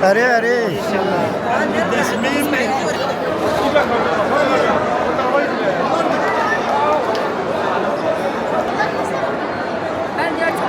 अरे अरे Ben diğer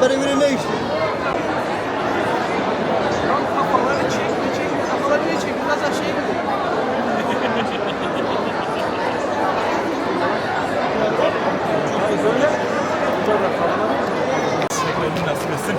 Bari biri ne işte? Kafaları çek, biraz aşağıya gidelim. Nasip etsin.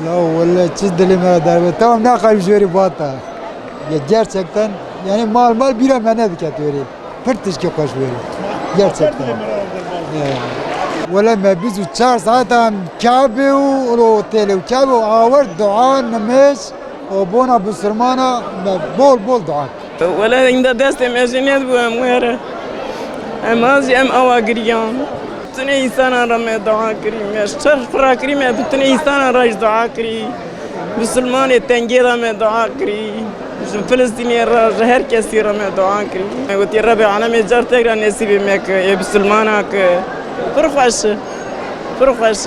Ya vallahi çiz dilime davet. Tamam ne kadar jüri bata. Ya gerçekten yani mal bir amene dikatıyor. Pırtış ki koş veriyor. Gerçekten. ولا ما بيزو تشار ساعتها كعبه وروتيلي وكعبه وعاور دعاء نمش وبونا بسرمانة بول دعاء ولا عند دست مجنيت بو اموره امازي ام اوا گريان تني انسان را me dua kri me şer fra kri me bütün insan ra dua kri Müslüman tenge ra me dua kri Filistinli ra herkes ra me dua kri قلت يا ربي انا me jar tekrar nasip etmek ya Müslümana ki Fırfaş.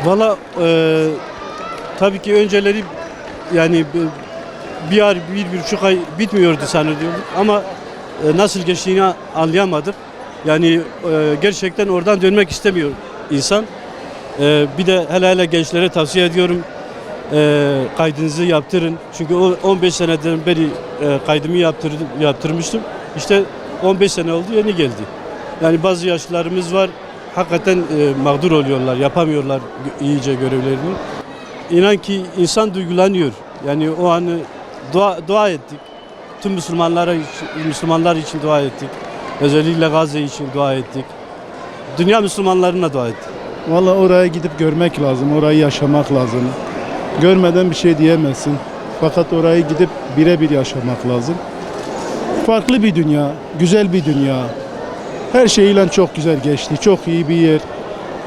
Valla tabii ki önceleri yani bir buçuk ay bitmiyordu sanıyorduk ama nasıl geçtiğini anlayamadık. Yani gerçekten oradan dönmek istemiyor insan. Bir de hele gençlere tavsiye ediyorum kaydınızı yaptırın. Çünkü 15 seneden beri kaydımı yaptırmıştım. İşte 15 sene oldu yeni geldi. Yani bazı yaşlılarımız var. Hakikaten mağdur oluyorlar, yapamıyorlar iyice görevlerini. İnan ki insan duygulanıyor. Yani o anı dua ettik. Tüm Müslümanlar için dua ettik. Özellikle Gazze için dua ettik. Dünya Müslümanlarına dua ettik. Vallahi oraya gidip görmek lazım, orayı yaşamak lazım. Görmeden bir şey diyemezsin. Fakat orayı gidip birebir yaşamak lazım. Farklı bir dünya, güzel bir dünya. Her şeyiyle çok güzel geçti. Çok iyi bir yer.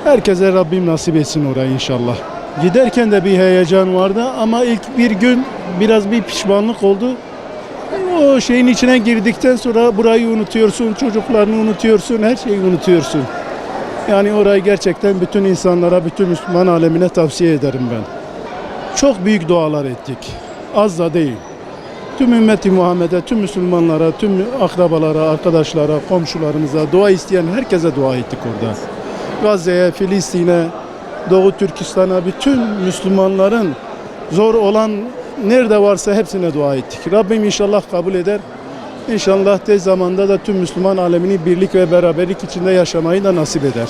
Herkese Rabbim nasip etsin orayı inşallah. Giderken de bir heyecan vardı ama ilk bir gün biraz bir pişmanlık oldu. O şeyin içine girdikten sonra burayı unutuyorsun, çocuklarını unutuyorsun, her şeyi unutuyorsun. Yani orayı gerçekten bütün insanlara, bütün Müslüman alemine tavsiye ederim ben. Çok büyük dualar ettik. Az da değil. Tüm ümmeti Muhammed'e, tüm Müslümanlara, tüm akrabalara, arkadaşlara, komşularımıza, dua isteyen herkese dua ettik orada. Gazze'ye, Filistin'e, Doğu Türkistan'a, bütün Müslümanların zor olan nerede varsa hepsine dua ettik. Rabbim inşallah kabul eder. İnşallah tez zamanda da tüm Müslüman alemini birlik ve beraberlik içinde yaşamayı da nasip eder.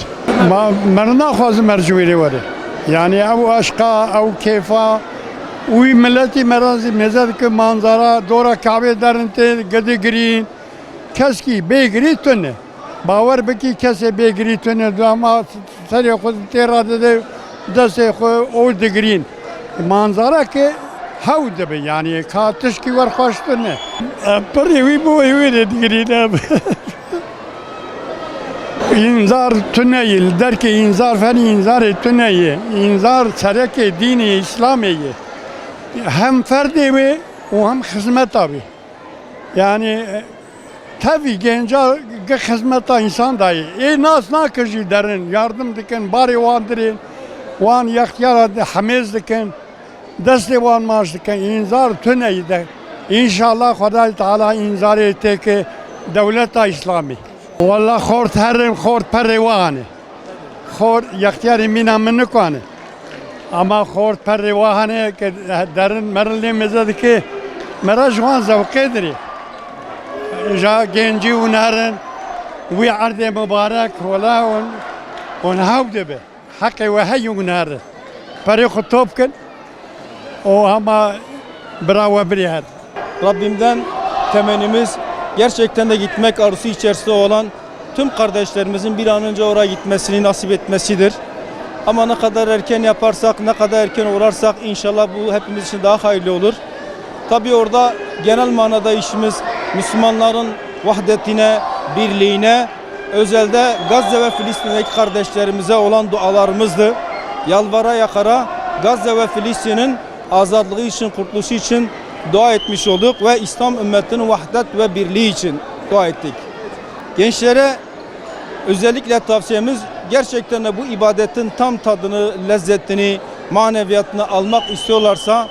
من ناخذ مرجويري وري يعني او اشقا او كيفا وي ملتي مرازي مزاد ك منظره دورا كعبه درنت قد جرين كسكي بيجري تنه باور بكي كسي بيجري تنه دما سري خود تيراد دس خو او دگرين منظره ك هاو دبي يعني كاتش كي ور خوشتنه بري وي بو وي دگرين İnzar tüneyil der ki inzar feni inzar tüneyi inzar sereke dini İslamiyi hem ferdi ve o hem hizmet abi yani tabi gence hizmeta insan dahi nas nakıcı derin yardım dikin bari vandirin van yakyara hamiz dikin desti van maaş dikin inzar tüneyi de inşallah Huda Teala inzar ete ki devleta İslami والله خورد هرم خورد پروانه خورد یختیاری مینا منکانه اما خورد پروانه که درن مرلی مزد که مرا جوان زوقه داری جا گنجی و نهرن وی عرض مبارک ولا ون هاوده به حقی و هی و نهرن پری خطوب کن o ama bravo bir Rabbimden temennimiz gerçekten de gitmek arzusu içerisinde olan tüm kardeşlerimizin bir an önce oraya gitmesini nasip etmesidir. Ama ne kadar erken yaparsak, ne kadar erken uğrarsak inşallah bu hepimiz için daha hayırlı olur. Tabii orada genel manada işimiz Müslümanların vahdetine, birliğine, özelde Gazze ve Filistin'deki kardeşlerimize olan dualarımızdı. Yalvara yakara Gazze ve Filistin'in azadlığı için, kurtuluşu için dua etmiş olduk ve İslam ümmetinin vahdet ve birliği için dua ettik. Gençlere özellikle tavsiyemiz gerçekten de bu ibadetin tam tadını, lezzetini, maneviyatını almak istiyorlarsa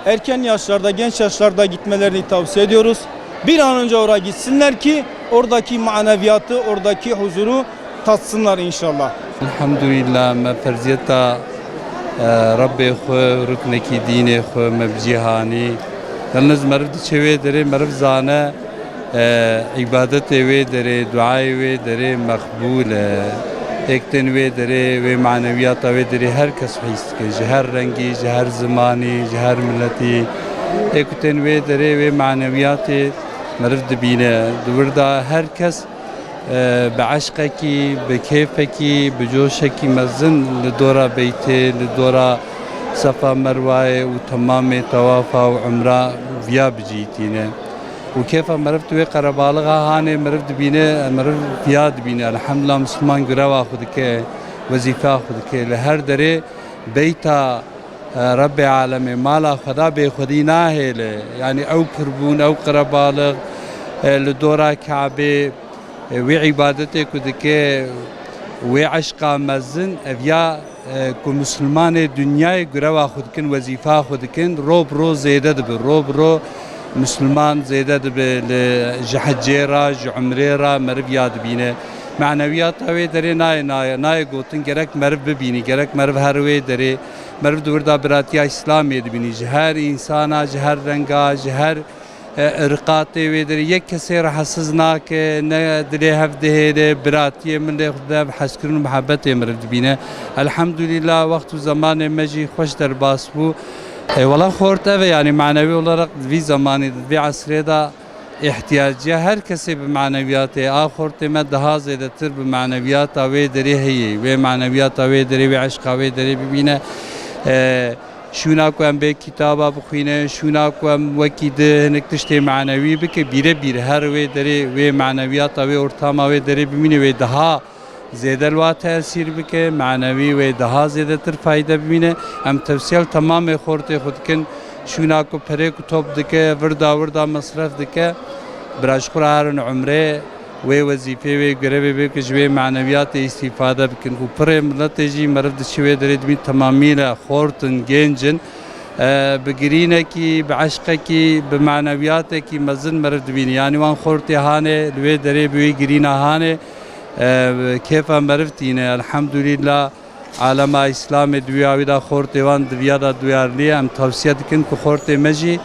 erken yaşlarda, genç yaşlarda gitmelerini tavsiye ediyoruz. Bir an önce oraya gitsinler ki oradaki maneviyatı, oradaki huzuru tatsınlar inşallah. Elhamdülillah me ferziyeta Rabbi xwe ruknekî dînê xwe me bicîhanî yalnız meriv diçe derê meriv zane ibadetê wê derê duayê wê derê maqbûl e ekten wê derê wê maneviyata wê derê herkes his dike ji her rengî ji her zimanî ji her milletî ekten wê derê wê maneviyatê meriv dibîne wirda herkes بعشقكي بكيفكي بجوشكي مزن لدورا بيتي لدورا صفا مروه وتمام توافا وعمره فيا بجيتينه وكيف مرفت وي قربالغا هاني مرفت بينه مرف فياد بينه الحمد لله مسلمان غرا خودك وظيفه خودك لهر دري بيتا رب العالم مالا خدا به خدينا هله يعني او كربون او قربالغ لدورا كعبه وی عبادتی کدیکه وی عشق مزن اویا کو مسلمان دنیای گروا خود کن وظیفه خود کن روب رو زیده دب روب رو مسلمان زیده دب لجحجه را جعمره را مرب یاد بینه معنویات اوی داره نای گوتن گرک مرب ببینی گرک مرب هر وی داره مرب دوردا براتی اسلامی دبینی جهر انسانا جهر رنگا جهر ارقاتی ویدر یک کسی رحسز ناکه نه دلی هفته براتی من لی خدا بحسکرون محبت مرد بینه الحمدلله وقت و زمان مجی خوش در باس بو ولی خورت اوه یعنی معنوی olarak وی زمانی وی عصری دا احتیاجی هر کسی به معنویات آخرت ما daha زیاده تر به معنویات اوه دری هیه و معنویات اوه دری و عشق اوه دری ببینه شونا کو ام به کتابا بخوینه شونا کو ام وکیده نکتشته معنوی بکه بیره هر وی دری وی معنویات و ارتام و دری ببینه و daha زیاده الوا تاثیر بکه معنوی و daha زیاده تر فایده ببینه ام تفصیل تمام خورت خود کن شونا کو پره کو توپ دکه وردا مصرف دکه براش قرارن عمره و وظیفه و گروه بکه جوی معنویات استفاده بکن و پر ملت جی مرد شوی درید می تمامیل خورتن گنجن بگرینه کی بعشقه کی بمعنویات کی مزن مرد بینی یعنی وان خورتی هانه لوی دری بوی گرینه هانه کیف مرفتینه الحمدلله عالم اسلام دویاوی دا خورت وان دویا دا دویارلی ام توصیه دکن که خورت مجی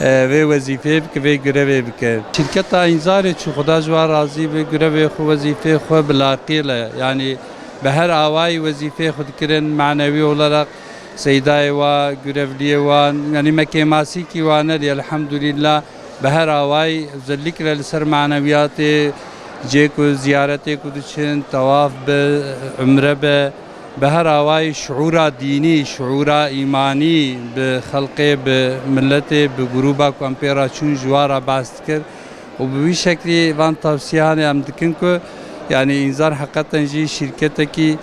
و وظیفه بک و گروه بک شرکت انذار چه خدا جوار راضی به گروه خو وظیفه خو بلاقیله یعنی به هر آوای وظیفه خود کردن معنوی olarak سیدای و گروهلی و یعنی مکه ماسی کی وانه الحمدلله به هر آوای ذلک لسر معنویات جيكو زيارتي كودشين طواف بعمره بهر آواي شعور ديني شعور إيماني بخلقه بملته بجروبه كومبيرا شون جوارا باستكر وبوي شكلي وان توصيهاني ام دكنكو يعني انذار حقيقة جي شركتك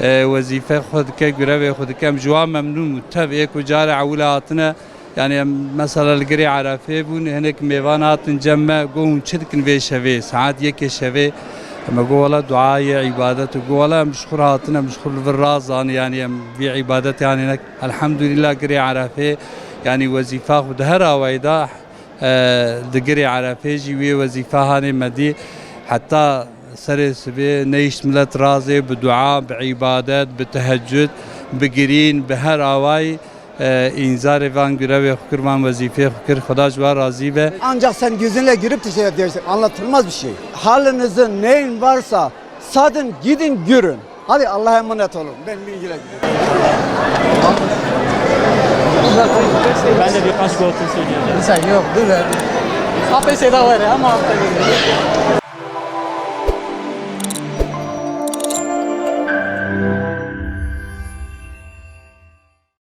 وظيفة خودك جربه خودك ام جوا ممنون متفق وجاري عولاتنا يعني مثلا القري عرفه بون هناك ميوانات جمع قوم شدكن في شوي ساعات يك شوي اما قولا دعاء عبادة قولا مشكور هاتنا مشكور في الرازان يعني في عبادة يعني هناك الحمد لله قري عرفه يعني وظيفة ودهرا ويدا دقري عرفه جي وظيفة هاني مدي حتى سر سبي نيش ملت رازي بدعاء بعبادات بتهجد بقرين بهر آواي inzar van görev kurman vazife kır Xuda jwa razı be. Ancak sen gözünle girip de şey dersin, anlatılmaz bir şey. Halinizin neyin varsa sadın gidin görün. Hadi Allah'a emanet olun. Ben bilgiyle gidiyorum. Ben de birkaç gol söyleyeceğim. Sen yok değil mi? Hapı şey de var ya ama